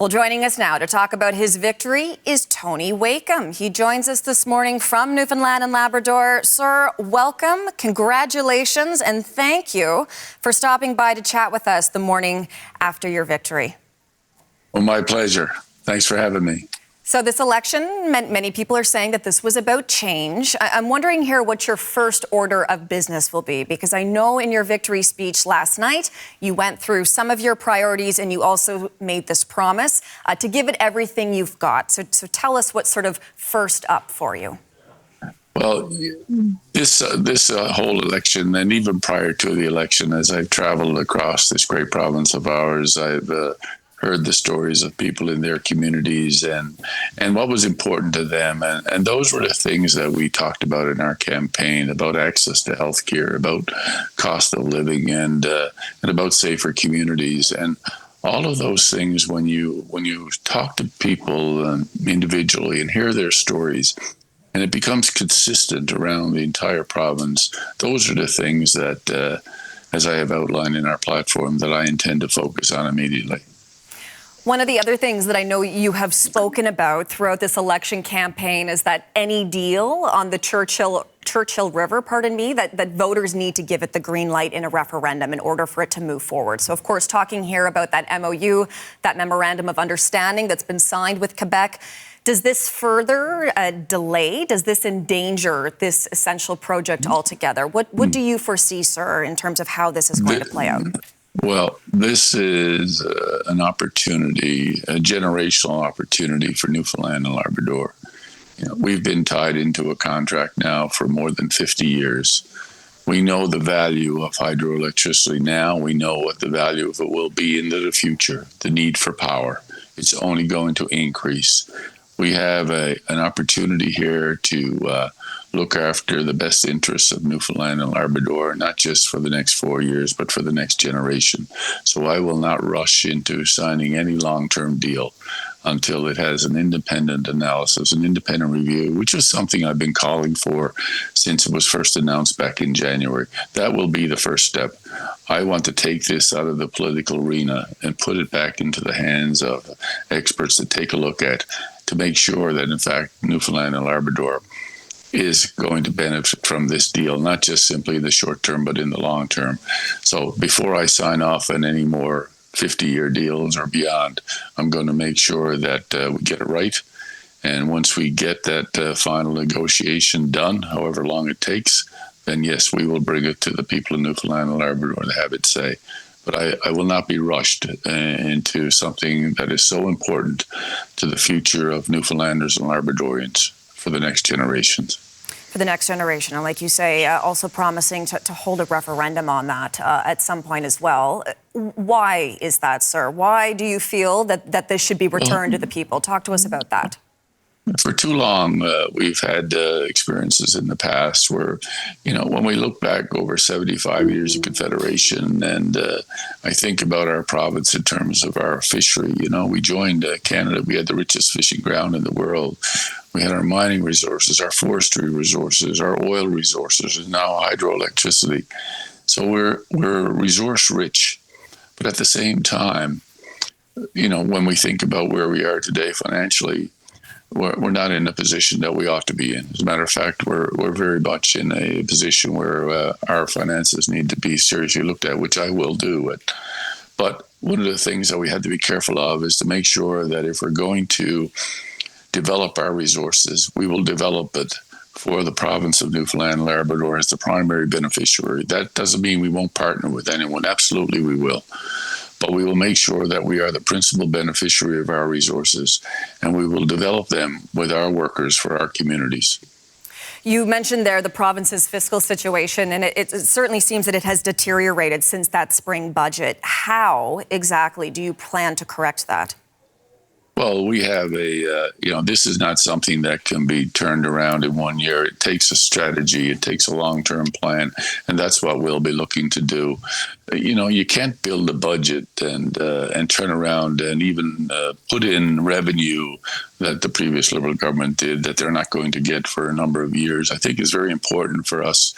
Well, joining us now to talk about his victory is Tony Wakeham. He joins us this morning from Newfoundland and Labrador. Sir, welcome, congratulations, and thank you for stopping by to chat with us the morning after your victory. Well, my pleasure. Thanks for having me. So this election, many people are saying that this was about change. I'm wondering here what your first order of business will be, because I know in your victory speech last night, you went through some of your priorities and you also made this promise to give it everything you've got. So tell us what's sort of first up for you. Well, this whole election, and even prior to the election, as I've traveled across this great province of ours, I've heard the stories of people in their communities and what was important to them. And those were the things that we talked about in our campaign, about access to healthcare, about cost of living, and about safer communities. And all of those things, when you talk to people individually and hear their stories, and it becomes consistent around the entire province, those are the things that, as I have outlined in our platform, that I intend to focus on immediately. One of the other things that I know you have spoken about throughout this election campaign is that any deal on the Churchill River, that voters need to give it the green light in a referendum in order for it to move forward. So, of course, talking here about that MOU, that memorandum of understanding that's been signed with Quebec, does this further delay? Does this endanger this essential project altogether? What do you foresee, sir, in terms of how this is going to play out? Well, this is an opportunity, a generational opportunity for Newfoundland and Labrador. You know, we've been tied into a contract now for more than 50 years. We know the value of hydroelectricity now. We know what the value of it will be into the future, the need for power. It's only going to increase. We have an opportunity here to look after the best interests of Newfoundland and Labrador, not just for the next 4 years, but for the next generation. So I will not rush into signing any long-term deal until it has an independent analysis, an independent review, which is something I've been calling for since it was first announced back in January. That will be the first step. I want to take this out of the political arena and put it back into the hands of experts to take a look at, to make sure that, in fact, Newfoundland and Labrador is going to benefit from this deal, not just simply in the short term, but in the long term. So before I sign off on any more 50-year deals or beyond, I'm going to make sure that we get it right. And once we get that final negotiation done, however long it takes, then yes, we will bring it to the people of Newfoundland and Labrador to have it say. But I will not be rushed into something that is so important to the future of Newfoundlanders and Labradorians for the next generations. For the next generation, and like you say, also promising to hold a referendum on that at some point as well. Why is that, sir? Why do you feel that this should be returned to the people? Talk to us about that. For too long, we've had experiences in the past where, you know, when we look back over 75 years of Confederation, and I think about our province in terms of our fishery, you know, we joined Canada. We had the richest fishing ground in the world. We had our mining resources, our forestry resources, our oil resources, and now hydroelectricity. So we're resource rich. But at the same time, you know, when we think about where we are today financially, we're not in a position that we ought to be in. As a matter of fact, we're very much in a position where our finances need to be seriously looked at, which I will do. But one of the things that we have to be careful of is to make sure that if we're going to develop our resources, we will develop it for the province of Newfoundland and Labrador as the primary beneficiary. That doesn't mean we won't partner with anyone. Absolutely we will. But we will make sure that we are the principal beneficiary of our resources, and we will develop them with our workers for our communities. You mentioned there the province's fiscal situation, and it certainly seems that it has deteriorated since that spring budget. How exactly do you plan to correct that? Well, we have this is not something that can be turned around in 1 year. It takes a strategy. It takes a long-term plan. And that's what we'll be looking to do. You know, you can't build a budget and turn around and even put in revenue that the previous Liberal government did that they're not going to get for a number of years. I think it's very important for us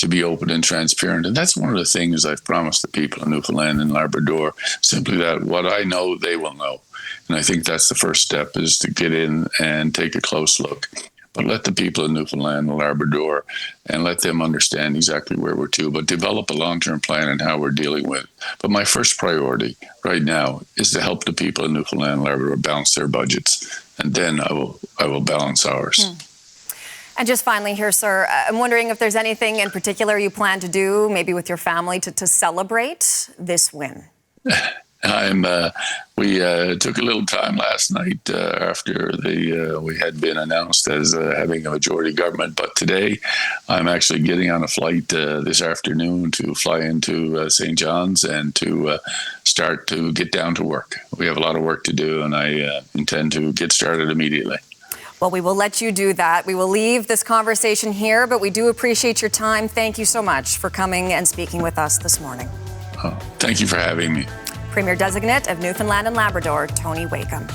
to be open and transparent. And that's one of the things I've promised the people of Newfoundland and Labrador, simply that what I know, they will know. And I think that's the first step, is to get in and take a close look. But let the people in Newfoundland and Labrador, and let them understand exactly where we're to, but develop a long-term plan and how we're dealing with it. But my first priority right now is to help the people in Newfoundland and Labrador balance their budgets, and then I will balance ours. And just finally here, sir, I'm wondering if there's anything in particular you plan to do, maybe with your family, to celebrate this win. We took a little time last night after we had been announced as having a majority government. But today, I'm actually getting on a flight this afternoon to fly into St. John's and to start to get down to work. We have a lot of work to do, and I intend to get started immediately. Well, we will let you do that. We will leave this conversation here, but we do appreciate your time. Thank you so much for coming and speaking with us this morning. Thank you for having me. Premier-designate of Newfoundland and Labrador, Tony Wakeham.